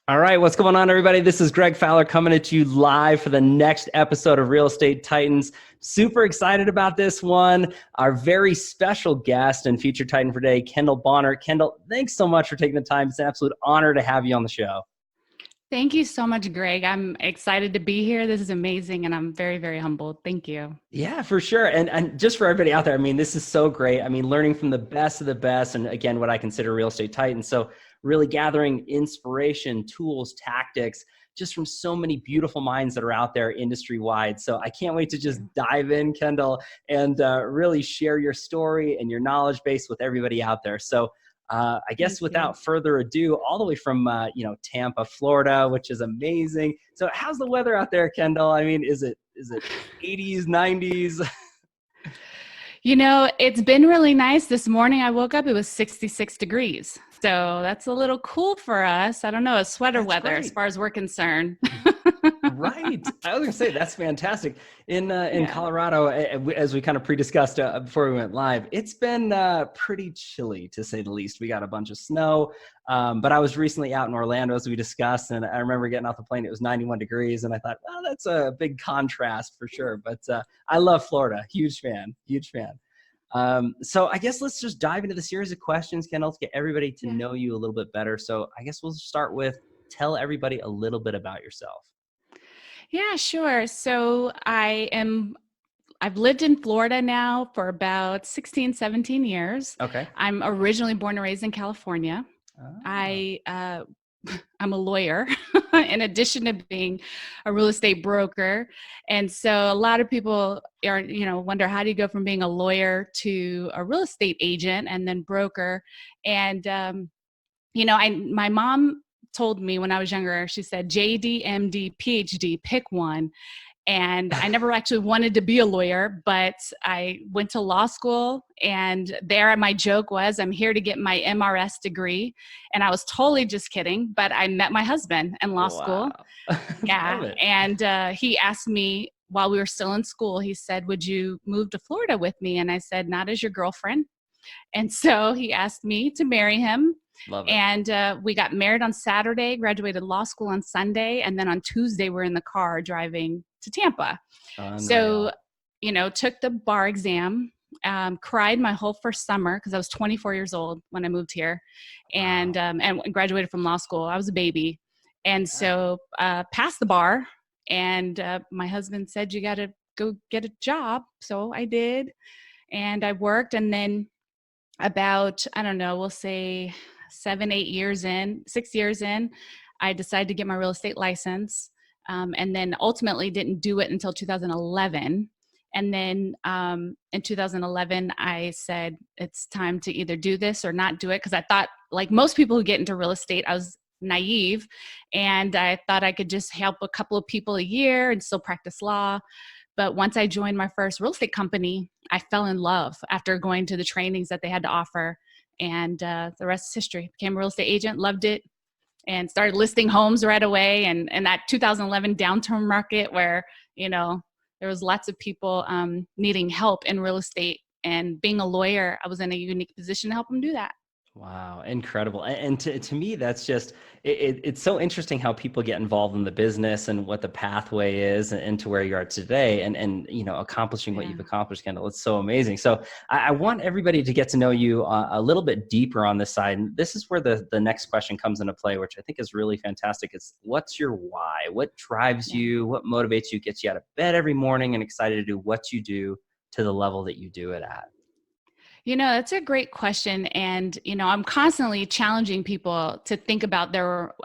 All right, what's going on, everybody? This is Greg Fowler coming at you live for the next episode of Real Estate Titans. Super excited about this one. Our very special guest and featured Titan for today, Kendall Bonner. Kendall, thanks so much for taking the time. It's an absolute honor to have you on the show. Thank you so much, Greg. I'm excited to be here. This is amazing, and I'm very, very humbled. Thank you. Yeah, for sure. And just for everybody out there, I mean, this is so great. I mean, learning from the best of the best, and again, what I consider real estate titans. So really gathering inspiration, tools, tactics, just from so many beautiful minds that are out there industry-wide. So I can't wait to just dive in, Kendall, and really share your story and your knowledge base with everybody out there. So I guess without further ado, all the way from, Tampa, Florida, which is amazing. So how's the weather out there, Kendall? I mean, is it 80s, 90s? You know, it's been really nice. This morning I woke up, it was 66 degrees. So that's a little cool for us. I don't know, it's sweater weather as far as we're concerned. Right. I was going to say, that's fantastic. In Colorado, as we kind of pre-discussed before we went live, it's been pretty chilly, to say the least. We got a bunch of snow, but I was recently out in Orlando, as we discussed, and I remember getting off the plane, it was 91 degrees, and I thought, well, that's a big contrast for sure. But I love Florida. Huge fan. So I guess let's just dive into the series of questions, Kendall, to get everybody to know you a little bit better. So I guess we'll start with, tell everybody a little bit about yourself. Yeah, sure. So I've lived in Florida now for about 16, 17 years. Okay. I'm originally born and raised in California. Oh. I'm a lawyer in addition to being a real estate broker. And so a lot of people wonder, how do you go from being a lawyer to a real estate agent and then broker? And, my mom told me when I was younger, she said, JD, MD, PhD, pick one. And I never actually wanted to be a lawyer, but I went to law school, and there my joke was, I'm here to get my MRS degree. And I was totally just kidding, but I met my husband in law school. Yeah. And he asked me while we were still in school, he said, would you move to Florida with me? And I said, not as your girlfriend. And so he asked me to marry him. Love it. And we got married on Saturday, graduated law school on Sunday. And then on Tuesday, we're in the car driving to Tampa. Unreal. So, took the bar exam, cried my whole first summer because I was 24 years old when I moved here, and graduated from law school. I was a baby. And so passed the bar, and my husband said, you got to go get a job. So I did, and I worked. And then about, I don't know, we'll say 6 years in, I decided to get my real estate license. And then ultimately didn't do it until 2011. And then in 2011, I said, it's time to either do this or not do it. Because I thought, like most people who get into real estate, I was naive. And I thought I could just help a couple of people a year and still practice law. But once I joined my first real estate company, I fell in love after going to the trainings that they had to offer. And the rest is history. Became a real estate agent, loved it, and started listing homes right away. And that 2011 downturn market where, there was lots of people needing help in real estate, and being a lawyer, I was in a unique position to help them do that. Wow. Incredible. And to me, that's just, it's so interesting how people get involved in the business and what the pathway is and to where you are today and accomplishing what you've accomplished, Kendall. It's so amazing. So I want everybody to get to know you a little bit deeper on this side. And this is where the next question comes into play, which I think is really fantastic. It's, what's your why? What drives you? What motivates you, gets you out of bed every morning and excited to do what you do to the level that you do it at? That's a great question. And, I'm constantly challenging people to think about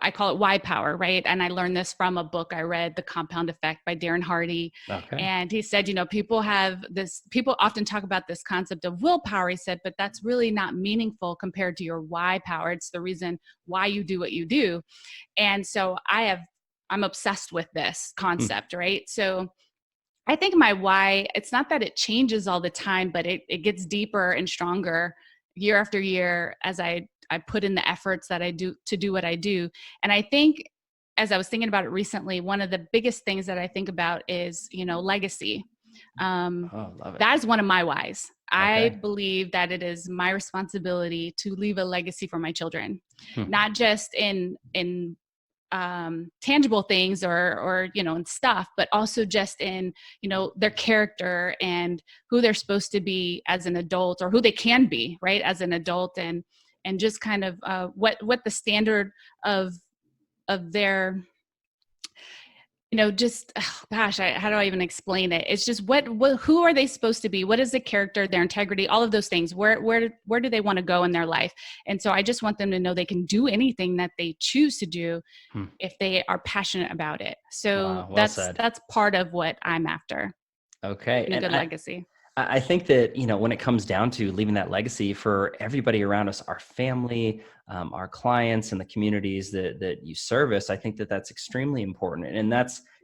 I call it why power, right? And I learned this from a book I read, The Compound Effect by Darren Hardy. Okay. And he said, people often talk about this concept of willpower, he said, but that's really not meaningful compared to your why power. It's the reason why you do what you do. And so I'm obsessed with this concept, right? So I think my why, it's not that it changes all the time, but it gets deeper and stronger year after year as I put in the efforts that I do to do what I do. And I think, as I was thinking about it recently, one of the biggest things that I think about is, legacy. Love it. That is one of my whys. Okay. I believe that it is my responsibility to leave a legacy for my children, not just in tangible things or, and stuff, but also just in, their character and who they're supposed to be as an adult, or who they can be, right, as an adult, and just kind of what the standard of their, just, oh gosh, how do I even explain it? It's just what, who are they supposed to be? What is the character, their integrity, all of those things? Where do they want to go in their life? And so I just want them to know they can do anything that they choose to do if they are passionate about it. So Wow, well said. that's part of what I'm after. Okay. A good legacy. I think that, when it comes down to leaving that legacy for everybody around us, our family, our clients, and the communities that you service, I think that that's extremely important. And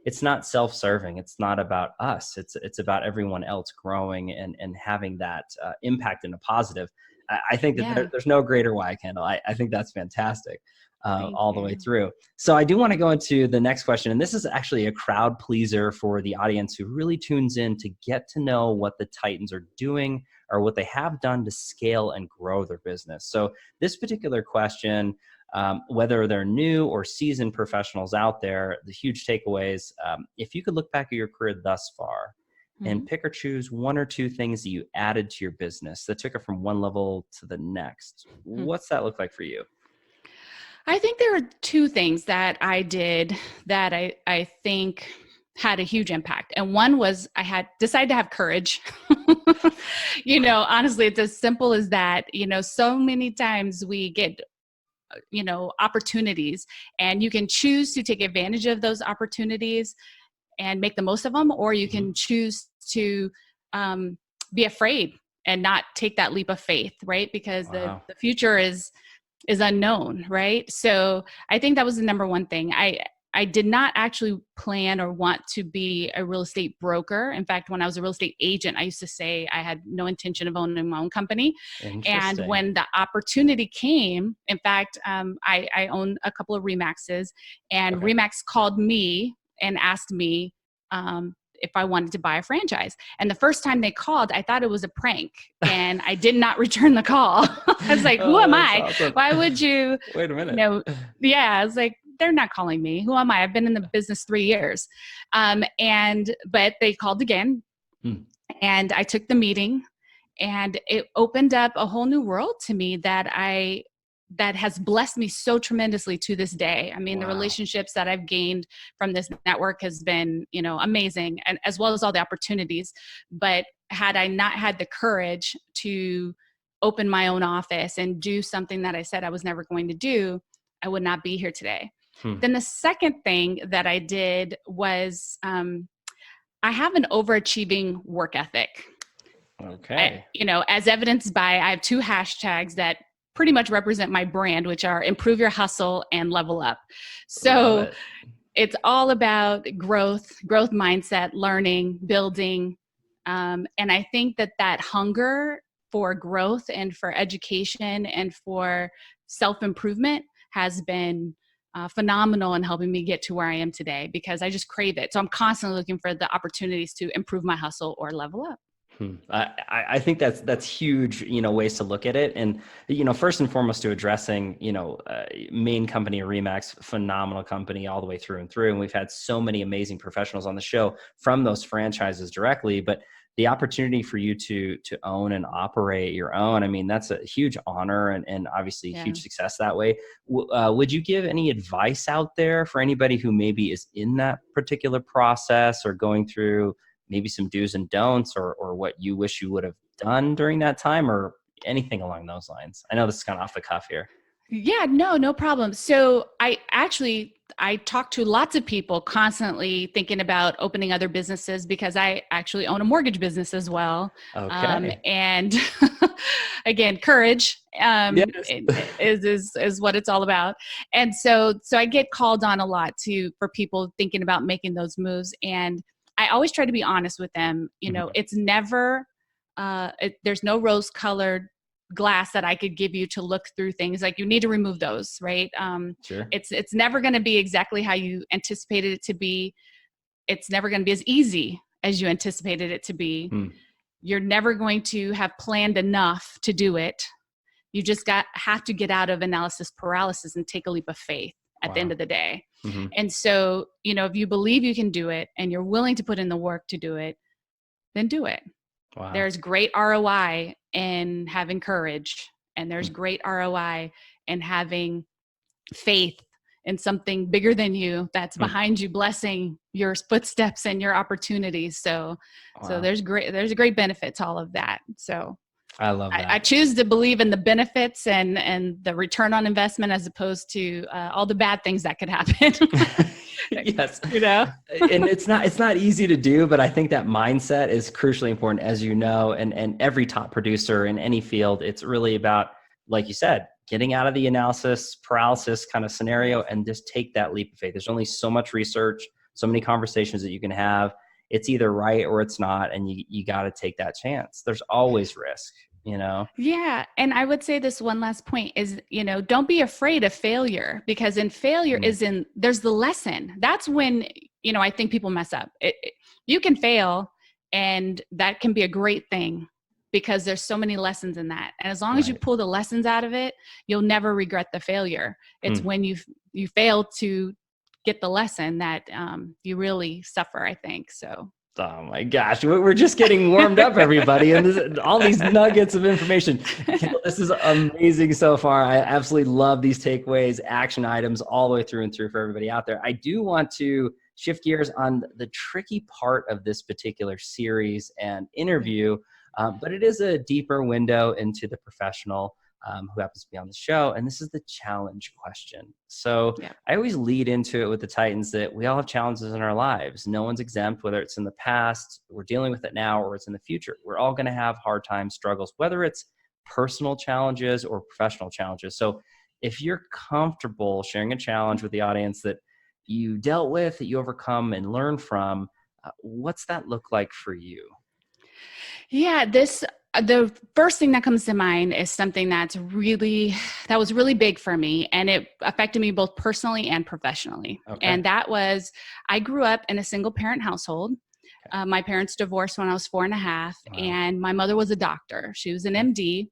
it's not self-serving. It's not about us. It's about everyone else growing and having that impact in a positive. I think that there's no greater why, Kendall. I think that's fantastic. All the way through. So I do want to go into the next question. And this is actually a crowd pleaser for the audience who really tunes in to get to know what the Titans are doing or what they have done to scale and grow their business. So this particular question, whether they're new or seasoned professionals out there, the huge takeaways, if you could look back at your career thus far and pick or choose one or two things that you added to your business that took it from one level to the next, what's that look like for you? I think there are two things that I did that I think had a huge impact. And one was I had decided to have courage. Honestly, it's as simple as that. So many times we get, opportunities, and you can choose to take advantage of those opportunities and make the most of them, or you can choose to be afraid and not take that leap of faith, right? Because the future is unknown, right? So I think that was the number one thing. I did not actually plan or want to be a real estate broker. In fact, when I was a real estate agent, I used to say I had no intention of owning my own company. And when the opportunity came, in fact, I own a couple of Remaxes, and Remax called me and asked me if I wanted to buy a franchise. And the first time they called, I thought it was a prank, and I did not return the call. I was like, who am I? Awesome. Why would you? Wait a minute. I was like, they're not calling me. Who am I? I've been in the business 3 years. But they called again, and I took the meeting, and it opened up a whole new world to me that has blessed me so tremendously to this day. I mean, the relationships that I've gained from this network has been, amazing, and as well as all the opportunities. But had I not had the courage to open my own office and do something that I said I was never going to do, I would not be here today. Then the second thing that I did was I have an overachieving work ethic. Okay. As evidenced by, I have two hashtags that pretty much represent my brand, which are improve your hustle and level up. So it's all about growth mindset, learning, building. And I think that hunger for growth and for education and for self-improvement has been phenomenal in helping me get to where I am today, because I just crave it. So I'm constantly looking for the opportunities to improve my hustle or level up. I think that's huge, ways to look at it. And, first and foremost to addressing, main company, Remax, phenomenal company all the way through and through. And we've had so many amazing professionals on the show from those franchises directly, but the opportunity for you to own and operate your own, I mean, that's a huge honor and obviously huge success that way. Would you give any advice out there for anybody who maybe is in that particular process or going through maybe some do's and don'ts or what you wish you would have done during that time or anything along those lines? I know this is kind of off the cuff here. Yeah, no problem. So I talk to lots of people constantly thinking about opening other businesses, because I actually own a mortgage business as well. Okay. And again, courage is what it's all about. And so I get called on a lot for people thinking about making those moves. And I always try to be honest with them. It's never, there's no rose-colored glass that I could give you to look through things. Like, you need to remove those, right? Sure. It's never going to be exactly how you anticipated it to be. It's never going to be as easy as you anticipated it to be. You're never going to have planned enough to do it. You just have to get out of analysis paralysis and take a leap of faith. at the end of the day. Mm-hmm. And so, if you believe you can do it and you're willing to put in the work to do it, then do it. Wow. There's great ROI in having courage, and there's great ROI in having faith in something bigger than you that's behind you, blessing your footsteps and your opportunities. So there's a great benefit to all of that. So I love that. I choose to believe in the benefits and the return on investment as opposed to all the bad things that could happen. Yes. And it's not easy to do, but I think that mindset is crucially important, as you know, and every top producer in any field, it's really about, like you said, getting out of the analysis paralysis kind of scenario and just take that leap of faith. There's only so much research, so many conversations that you can have. It's either right or it's not. And you got to take that chance. There's always risk, Yeah. And I would say this one last point is, don't be afraid of failure, because in failure there's the lesson. That's when, I think people mess up. You can fail, and that can be a great thing, because there's so many lessons in that. And as long as you pull the lessons out of it, you'll never regret the failure. It's when you fail to get the lesson that you really suffer, I think. So. Oh my gosh, we're just getting warmed up, everybody. And all these nuggets of information. Kendall, this is amazing so far. I absolutely love these takeaways, action items all the way through and through for everybody out there. I do want to shift gears on the tricky part of this particular series and interview, but it is a deeper window into the professional who happens to be on the show. And this is the challenge question. So I always lead into it with the Titans that we all have challenges in our lives. No one's exempt, whether it's in the past, we're dealing with it now, or it's in the future. We're all going to have hard times, struggles, whether it's personal challenges or professional challenges. So if you're comfortable sharing a challenge with the audience that you dealt with, that you overcome and learn from, what's that look like for you? Yeah, the first thing that comes to mind is something that was really big for me, and it affected me both personally and professionally. Okay. And that was, I grew up in a single parent household. Okay. My parents divorced when I was 4.5, and my mother was a doctor. She was an MD,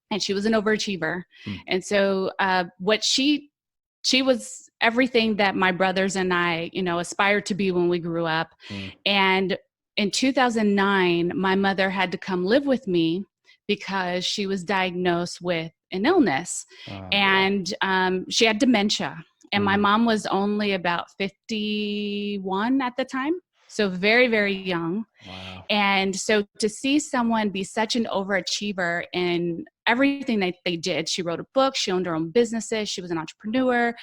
and she was an overachiever. And so she was everything that my brothers and I, aspired to be when we grew up. And in 2009, my mother had to come live with me because she was diagnosed with an illness, and she had dementia. And my mom was only about 51 at the time, so very, very young. Wow. And so to see someone be such an overachiever in everything that they did, she wrote a book, she owned her own businesses, she was an entrepreneur,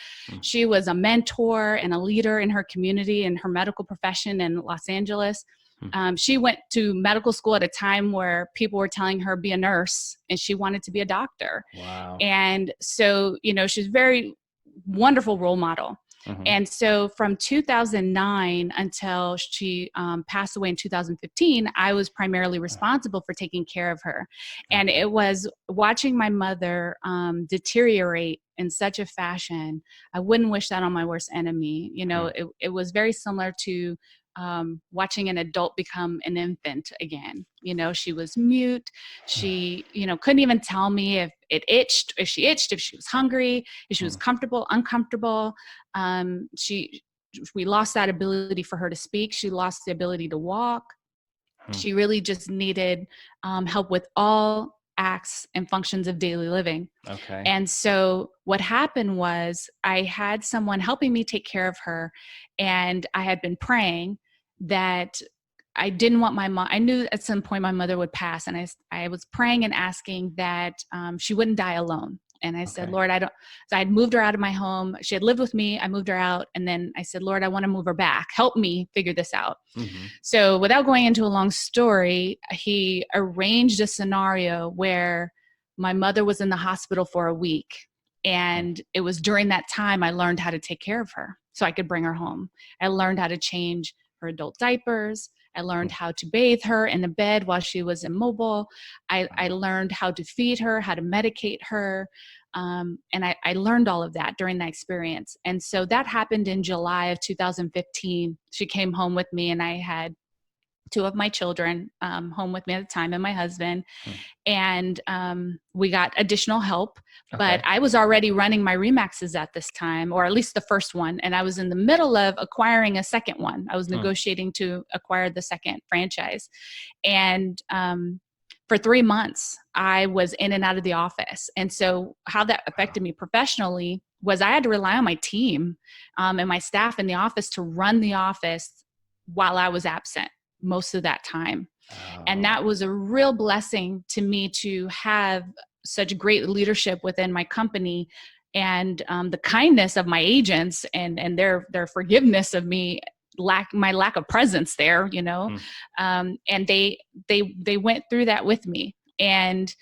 she was a mentor and a leader in her community and her medical profession in Los Angeles. She went to medical school at a time where people were telling her be a nurse, and she wanted to be a doctor. Wow. And so, she's a very wonderful role model. And so from 2009 until she passed away in 2015, I was primarily responsible for taking care of her. And it was watching my mother deteriorate in such a fashion. I wouldn't wish that on my worst enemy. It was very similar to watching an adult become an infant again. She was mute. She, couldn't even tell me if it itched, if she was hungry, if she was comfortable, uncomfortable. We lost that ability for her to speak. She lost the ability to walk. She really just needed help with all acts and functions of daily living. Okay. And so what happened was I had someone helping me take care of her, and I had been praying that I didn't want my mom. I knew at some point my mother would pass, and I was praying and asking that she wouldn't die alone. And I said, Lord, so I'd moved her out of my home. She had lived with me. I moved her out. And then I said, Lord, I want to move her back. Help me figure this out. So without going into a long story, he arranged a scenario where my mother was in the hospital for a week. And it was during that time I learned how to take care of her so I could bring her home. I learned how to change her adult diapers. I learned how to bathe her in the bed while she was immobile. I learned how to feed her, how to medicate her. And I learned all of that during that experience. And so that happened in July of 2015. She came home with me, and I had two of my children home with me at the time, and my husband. Hmm. And we got additional help, but Okay. I was already running my Remaxes at this time, or at least the first one. And I was in the middle of acquiring a second one. I was negotiating to acquire the second franchise. And for 3 months, I was in and out of the office. And so how that affected me professionally was I had to rely on my team and my staff in the office to run the office while I was absent most of that time. And that was a real blessing to me to have such great leadership within my company, and the kindness of my agents and their forgiveness of me, my lack of presence there, you know. And they went through that with me. And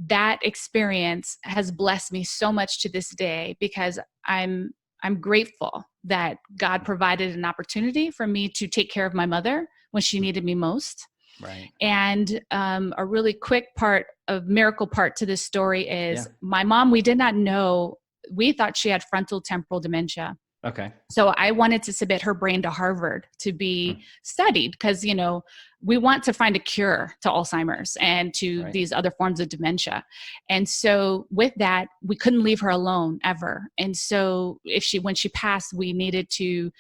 that experience has blessed me so much to this day, because I'm grateful that God provided an opportunity for me to take care of my mother when she needed me most. Right. And a really quick miracle part to this story is my mom, we did not know, we thought she had frontal temporal dementia. Okay. So I wanted to submit her brain to Harvard to be studied, because, you know, we want to find a cure to Alzheimer's and to these other forms of dementia. And so with that, we couldn't leave her alone ever. And so when she passed, we needed to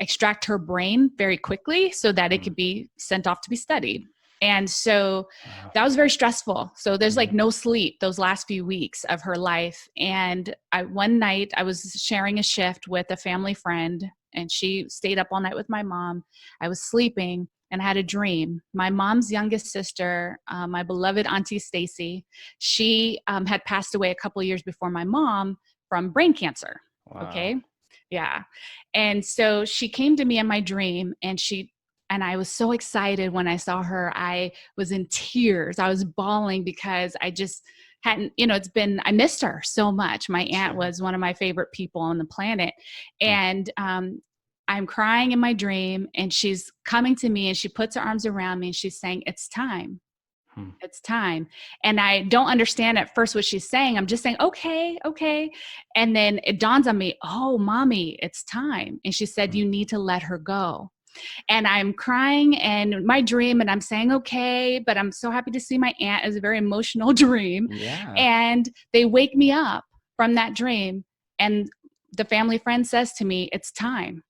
extract her brain very quickly so that it could be sent off to be studied. And so that was very stressful. So there's like no sleep those last few weeks of her life. And one night I was sharing a shift with a family friend, and she stayed up all night with my mom. I was sleeping and I had a dream. My mom's youngest sister, my beloved Auntie Stacy, she had passed away a couple of years before my mom from brain cancer. Wow. Okay. Yeah. And so she came to me in my dream, and I was so excited when I saw her. I was in tears. I was bawling because I just hadn't, you know, I missed her so much. My aunt was one of my favorite people on the planet. And I'm crying in my dream, and she's coming to me, and she puts her arms around me, and she's saying, "It's time. It's time." And I don't understand at first what she's saying. I'm just saying, okay, okay. And then it dawns on me, oh, mommy, it's time. And she said, you need to let her go. And I'm crying and my dream, and I'm saying, okay, but I'm so happy to see my aunt. Is a very emotional dream. Yeah. And they wake me up from that dream, and the family friend says to me, it's time.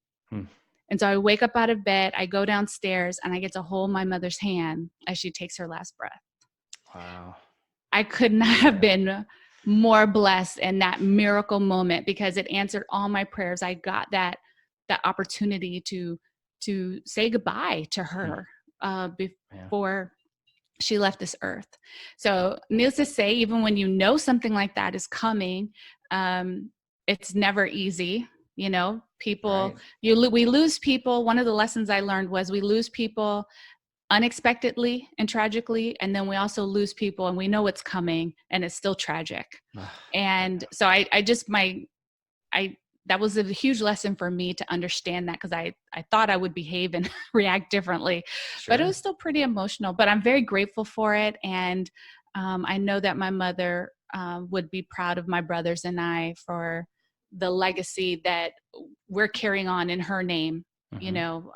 And so I wake up out of bed, I go downstairs, and I get to hold my mother's hand as she takes her last breath. Wow. I could not have been more blessed in that miracle moment, because it answered all my prayers. I got that opportunity to say goodbye to her before she left this earth. So needless to say, even when you know something like that is coming, it's never easy. You know, people, we lose people. One of the lessons I learned was we lose people unexpectedly and tragically. And then we also lose people and we know it's coming and it's still tragic. And so that was a huge lesson for me to understand that, because I thought I would behave and react differently, but it was still pretty emotional. But I'm very grateful for it. And I know that my mother would be proud of my brothers and I for the legacy that we're carrying on in her name, you know,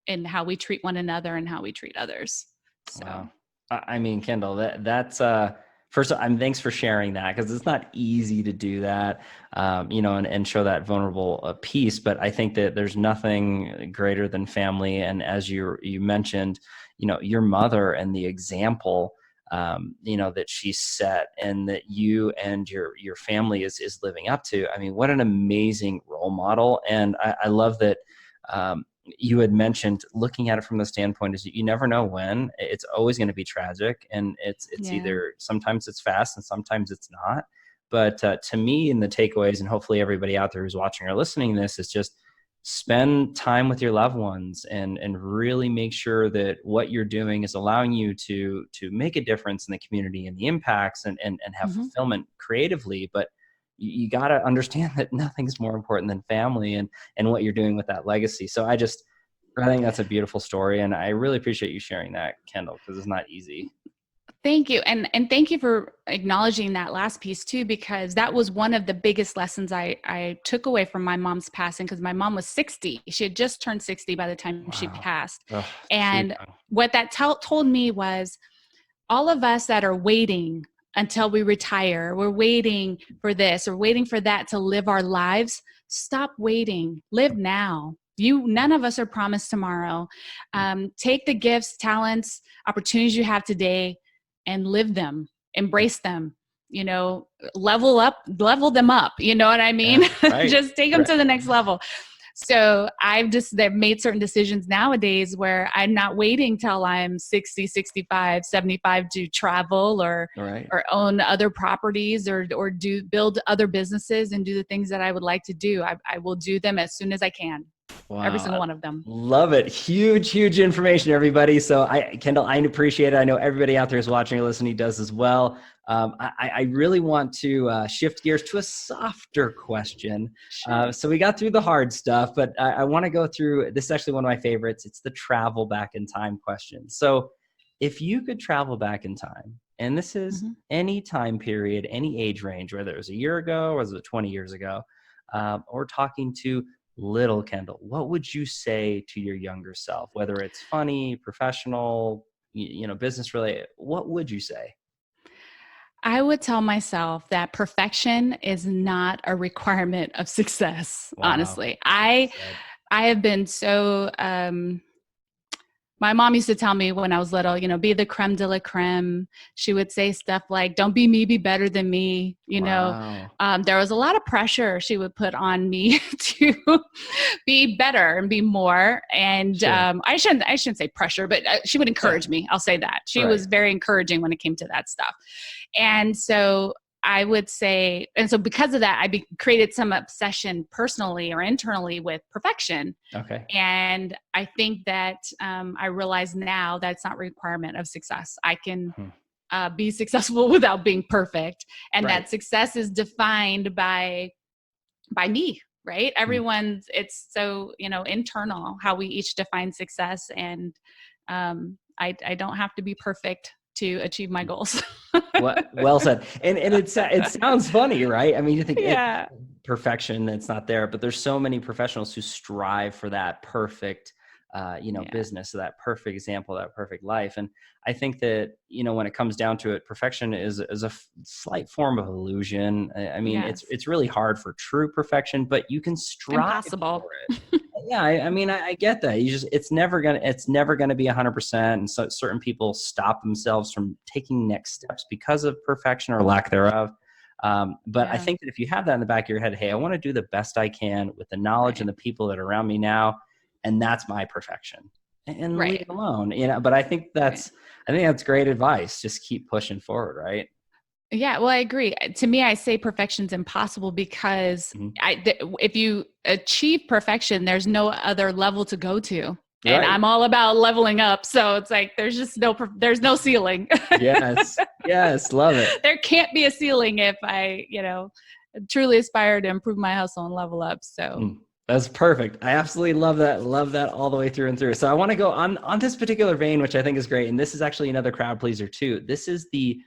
and how we treat one another and how we treat others. So, wow. I mean, Kendall, that's first of all, thanks for sharing that, because it's not easy to do that, you know, and show that vulnerable piece. But I think that there's nothing greater than family. And as you mentioned, you know, your mother and the example, you know, that she set and that you and your family is living up to. I mean, what an amazing role model. And I love that, you had mentioned looking at it from the standpoint is you never know when. It's always going to be tragic, and it's either sometimes it's fast and sometimes it's not. But to me, and the takeaways, and hopefully everybody out there who's watching or listening to this, is just spend time with your loved ones and really make sure that what you're doing is allowing you to make a difference in the community and the impacts and have fulfillment creatively. But you got to understand that nothing's more important than family and what you're doing with that legacy. So I think that's a beautiful story. And I really appreciate you sharing that, Kendall, because it's not easy. Thank you. And thank you for acknowledging that last piece too, because that was one of the biggest lessons I took away from my mom's passing, because my mom was 60. She had just turned 60 by the time she Wow. passed. Ugh, too And young. what that told me was, all of us that are waiting until we retire, we're waiting for this or waiting for that to live our lives. Stop waiting. Live now. None of us are promised tomorrow. Take the gifts, talents, opportunities you have today and live them, embrace them, level them up. You know what I mean? Yeah, right. Just take them Right. to the next level. So they've made certain decisions nowadays where I'm not waiting till I'm 60, 65, 75 to travel or own other properties or build other businesses and do the things that I would like to do. I will do them as soon as I can. Wow. Every single one of them. Love it. Huge information, everybody. So Kendall, I appreciate it. I know everybody out there is watching or listening does as well. I really want to shift gears to a softer question. Sure. So we got through the hard stuff, but I want to go through, this is actually one of my favorites. It's the travel back in time question. So if you could travel back in time, and this is any time period, any age range, whether it was a year ago or was it 20 years ago, or talking to little Kendall, what would you say to your younger self, whether it's funny, professional, business related? What would you say? I would tell myself that perfection is not a requirement of success. Wow. Honestly, I have been so, my mom used to tell me when I was little, be the creme de la creme. She would say stuff like, don't be me, be better than me. There was a lot of pressure she would put on me to be better and be more. And I shouldn't say pressure, but she would encourage me. I'll say that. She was very encouraging when it came to that stuff. And so I would say, and so because of that, I created some obsession personally or internally with perfection. Okay. And I think that I realize now that it's not a requirement of success. I can be successful without being perfect. And that success is defined by me, right? Everyone's, it's so, internal how we each define success. And I don't have to be perfect to achieve my goals. Well said. And it sounds funny, right? I mean, you think perfection, it's not there, but there's so many professionals who strive for that perfect, business, so that perfect example, that perfect life. And I think that, when it comes down to it, perfection is a slight form of illusion. I mean, it's really hard for true perfection, but you can strive for it. Yeah. I get that. It's never gonna be 100%. And so certain people stop themselves from taking next steps because of perfection or lack thereof. But I think that if you have that in the back of your head, hey, I want to do the best I can with the knowledge and the people that are around me now, and that's my perfection, and leave it alone. But I think that's great advice. Just keep pushing forward, right? Yeah, well, I agree. To me, I say perfection's impossible because if you achieve perfection, there's no other level to go to. And I'm all about leveling up. So it's like, there's just there's no ceiling. Yes. Love it. There can't be a ceiling if I, truly aspire to improve my hustle and level up. So that's perfect. I absolutely love that. Love that all the way through and through. So I want to go on this particular vein, which I think is great. And this is actually another crowd pleaser too. This is the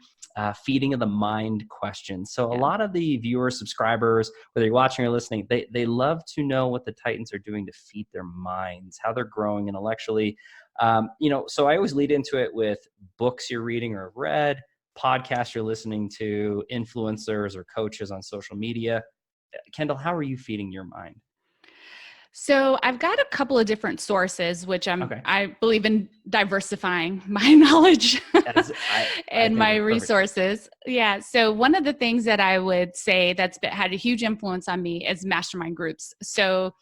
feeding of the mind question. So a lot of the viewers, subscribers, whether you're watching or listening, they love to know what the Titans are doing to feed their minds, how they're growing intellectually. So I always lead into it with books you're reading or have read, podcasts you're listening to, influencers or coaches on social media. Kendall, how are you feeding your mind? So I've got a couple of different sources, which I believe in diversifying my knowledge and my resources. Yeah. So one of the things that I would say that's had a huge influence on me is mastermind groups. So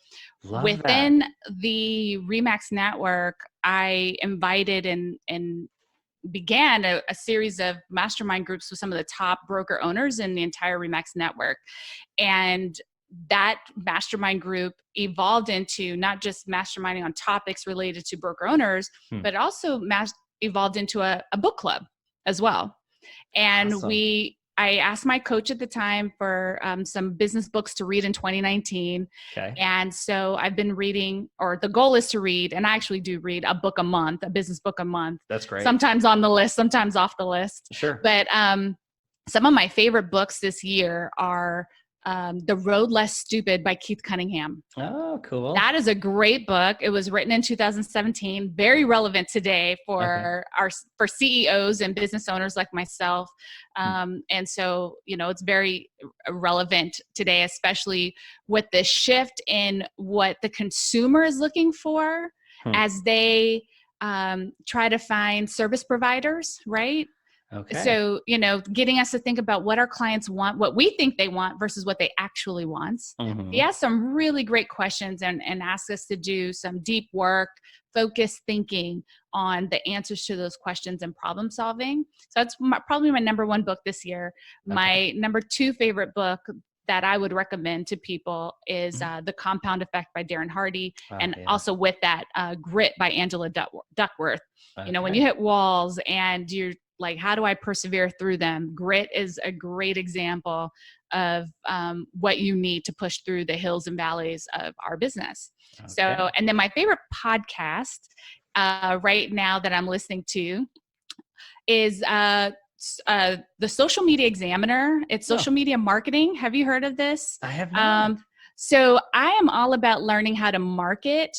within the RE/MAX network, I invited and began a series of mastermind groups with some of the top broker owners in the entire RE/MAX network. And that mastermind group evolved into not just masterminding on topics related to broker owners, but also evolved into a book club as well. And we I asked my coach at the time for some business books to read in 2019. Okay. And so I've been reading, or the goal is to read, and I actually do read a book a month, a business book a month. That's great. Sometimes on the list, sometimes off the list. Sure. But some of my favorite books this year are The Road Less Stupid by Keith Cunningham. Oh, cool. That is a great book. It was written in 2017, very relevant today for for CEOs and business owners like myself. And so, it's very relevant today, especially with the shift in what the consumer is looking for as they try to find service providers, right? Okay. So, getting us to think about what our clients want, what we think they want versus what they actually want. He asks some really great questions and asks us to do some deep work, focused thinking on the answers to those questions and problem solving. So that's probably my number one book this year. Okay. My number two favorite book that I would recommend to people is The Compound Effect by Darren Hardy. Also with that, Grit by Angela Duckworth. Okay. When you hit walls and you're like, how do I persevere through them? Grit is a great example of what you need to push through the hills and valleys of our business. Okay. So, and then my favorite podcast right now that I'm listening to is the Social Media Examiner. It's social media marketing. Have you heard of this? I have not. So I am all about learning how to market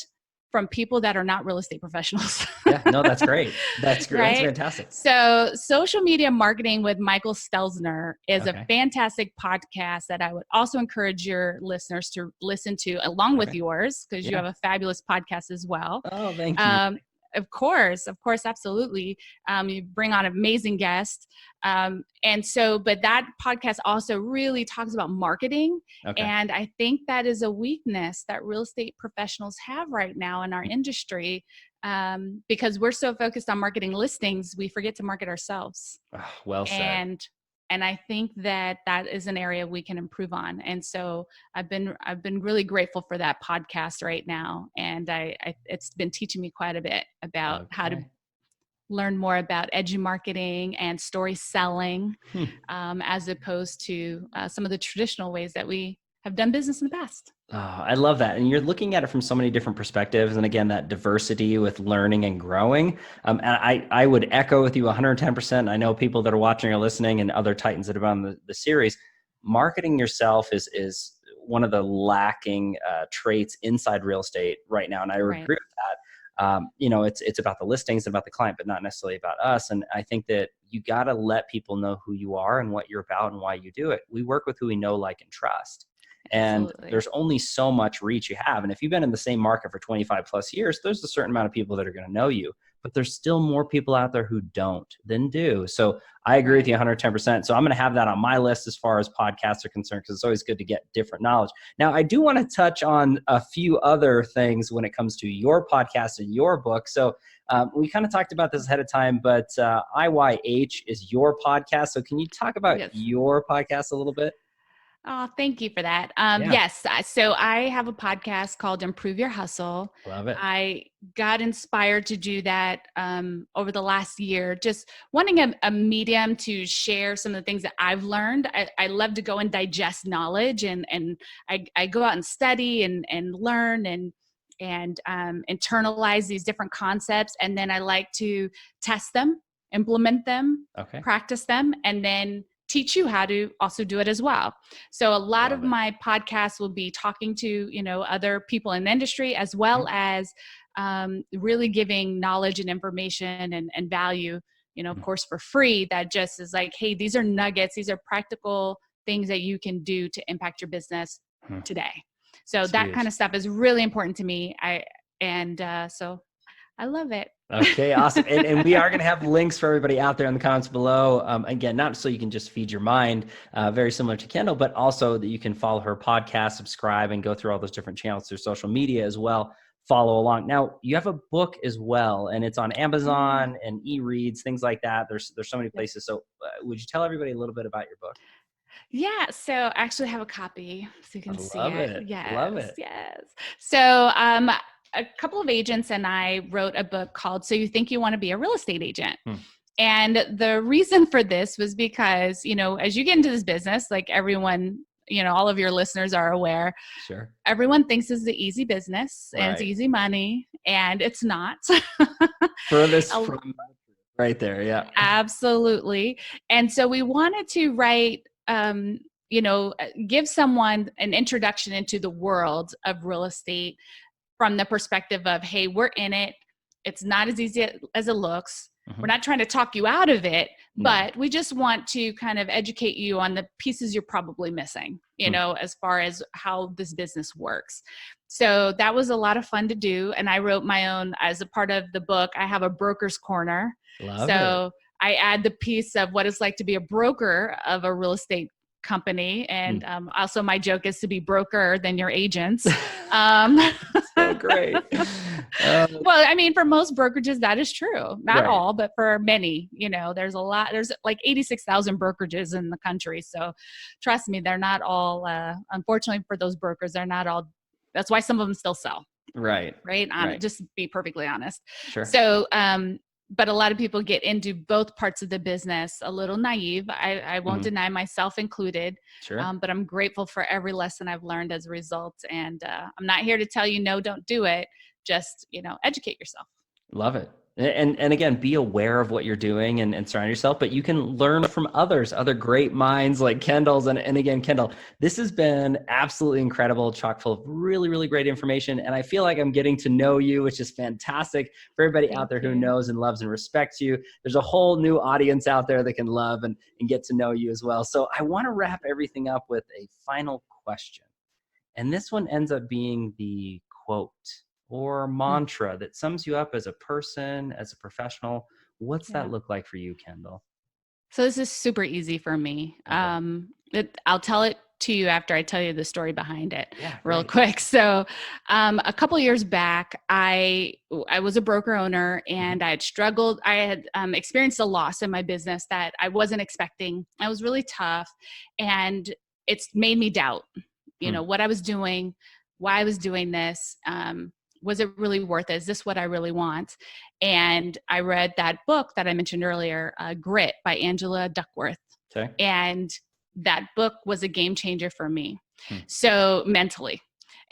from people that are not real estate professionals. Yeah, no, that's great. That's great. Right? That's fantastic. So Social Media Marketing with Michael Stelzner is a fantastic podcast that I would also encourage your listeners to listen to along with yours, because you have a fabulous podcast as well. Oh, thank you. Of course, absolutely. You bring on amazing guests. But that podcast also really talks about marketing. Okay. And I think that is a weakness that real estate professionals have right now in our industry, because we're so focused on marketing listings, we forget to market ourselves. Oh, well said. And I think that is an area we can improve on. And so I've been really grateful for that podcast right now. And it's been teaching me quite a bit about how to learn more about edu marketing and story selling, as opposed to some of the traditional ways that we have done business in the past. Oh, I love that. And you're looking at it from so many different perspectives. And again, that diversity with learning and growing. And I would echo with you 110%. I know people that are watching or listening and other Titans that have been on the series, marketing yourself is one of the lacking traits inside real estate right now. And I agree with that. It's about the listings, about the client, but not necessarily about us. And I think that you got to let people know who you are and what you're about and why you do it. We work with who we know, like, and trust. And Absolutely. There's only so much reach you have. And if you've been in the same market for 25 plus years, there's a certain amount of people that are going to know you, but there's still more people out there who don't than do. So I agree with you 110%. So I'm going to have that on my list as far as podcasts are concerned, because it's always good to get different knowledge. Now, I do want to touch on a few other things when it comes to your podcast and your book. So we kind of talked about this ahead of time, but IYH is your podcast. So can you talk about your podcast a little bit? Oh, thank you for that. Yes. So I have a podcast called Improve Your Hustle. Love it. I got inspired to do that over the last year, just wanting a medium to share some of the things that I've learned. I love to go and digest knowledge, and I go out and study and learn and internalize these different concepts. And then I like to test them, implement them, practice them, and then teach you how to also do it as well. So a lot of my podcasts will be talking to, other people in the industry, as well as really giving knowledge and information and value, of course, for free. That just is like, hey, these are nuggets. These are practical things that you can do to impact your business today. So that's that huge. Kind of stuff is really important to me. So I love it. Okay, awesome. And we are going to have links for everybody out there in the comments below. Again, not so you can just feed your mind, very similar to Kendall, but also that you can follow her podcast, subscribe, and go through all those different channels through social media as well. Follow along. Now, you have a book as well, and it's on Amazon and e-reads, things like that. There's so many places. So would you tell everybody a little bit about your book? Yeah, so I actually have a copy, so you can see it. Yes, love it. Yes. So a couple of agents and I wrote a book called So You Think You Want to Be a Real Estate Agent. And the reason for this was because, as you get into this business, like everyone, all of your listeners are aware, Sure. everyone thinks it's the easy business and it's Right. easy money, and it's not. Furthest from right there. Yeah. Absolutely. And so we wanted to write, give someone an introduction into the world of real estate from the perspective of, hey, we're in it. It's not as easy as it looks. Mm-hmm. We're not trying to talk you out of it, No. but we just want to kind of educate you on the pieces you're probably missing, as far as how this business works. So that was a lot of fun to do. And I wrote my own, as a part of the book, I have a broker's corner. Love so it. I add the piece of what it's like to be a broker of a real estate company. And also my joke is to be broker than your agents. So great. Well, I mean, for most brokerages, that is true. Not Right. all, but for many, there's like 86,000 brokerages in the country. So trust me, they're not all, unfortunately for those brokers, they're not all, that's why some of them still sell. Right. Right. Right. Just be perfectly honest. Sure. So, but a lot of people get into both parts of the business a little naive. I won't deny myself included, Sure. but I'm grateful for every lesson I've learned as a result. And I'm not here to tell you, no, don't do it. Just, educate yourself. Love it. And again, be aware of what you're doing and surround yourself, but you can learn from others, other great minds like Kendall's. And again, Kendall, this has been absolutely incredible, chock full of really, really great information. And I feel like I'm getting to know you, which is fantastic for everybody out there who knows and loves and respects you. There's a whole new audience out there that can love and get to know you as well. So I want to wrap everything up with a final question. And this one ends up being the quote or mantra that sums you up as a person, as a professional. What's that look like for you, Kendall? So this is super easy for me. Okay. I'll tell it to you after I tell you the story behind it real quick. So a couple years back, I was a broker owner and I had struggled. I had experienced a loss in my business that I wasn't expecting. It was really tough. And it's made me doubt, what I was doing, why I was doing this. Was it really worth it? Is this what I really want? And I read that book that I mentioned earlier, Grit by Angela Duckworth. Okay. And that book was a game changer for me. So mentally.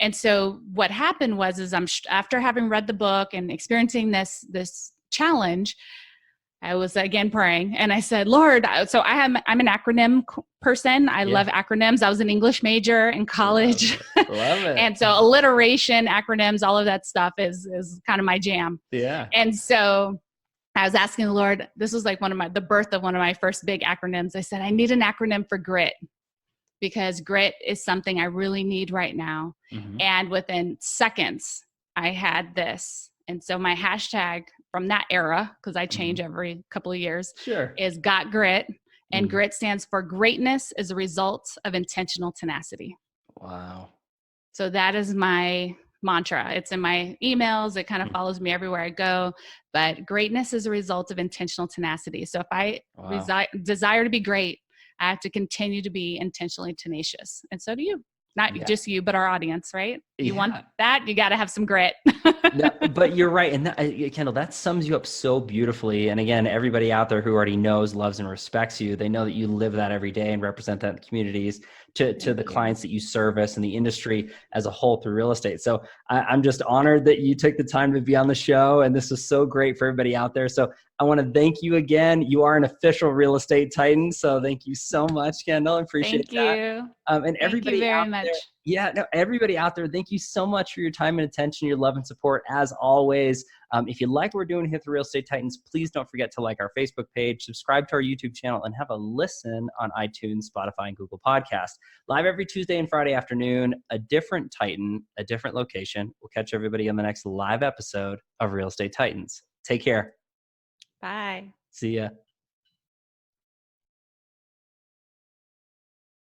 And so what happened was, after having read the book and experiencing this challenge, I was again praying and I said, Lord, so I'm an acronym person. I love acronyms. I was an English major in college. Love it. And so alliteration, acronyms, all of that stuff is kind of my jam. Yeah. And so I was asking the Lord, this was like the birth of one of my first big acronyms. I said, I need an acronym for grit because grit is something I really need right now. And within seconds, I had this. And so my hashtag from that era, because I change every couple of years, is Got Grit. And grit stands for greatness as a result of intentional tenacity. Wow. So that is my mantra. It's in my emails. It kind of follows me everywhere I go. But greatness is a result of intentional tenacity. So if I desire to be great, I have to continue to be intentionally tenacious. And so do you. Not just you, but our audience, right? You want that, you got to have some grit. No, but you're right. And Kendall, that sums you up so beautifully. And again, everybody out there who already knows, loves, and respects you, they know that you live that every day and represent that in the communities to the clients that you service and the industry as a whole through real estate. So I'm just honored that you took the time to be on the show. And this was so great for everybody out there. So I want to thank you again. You are an official real estate titan. So thank you so much, Kendall. I appreciate that. Thank you. And everybody very out much. there, everybody out there, thank you so much for your time and attention, your love and support as always. If you like what we're doing here at the Real Estate Titans, please don't forget to like our Facebook page, subscribe to our YouTube channel, and have a listen on iTunes, Spotify, and Google Podcasts. Live every Tuesday and Friday afternoon, a different Titan, a different location. We'll catch everybody on the next live episode of Real Estate Titans. Take care. Bye. See ya.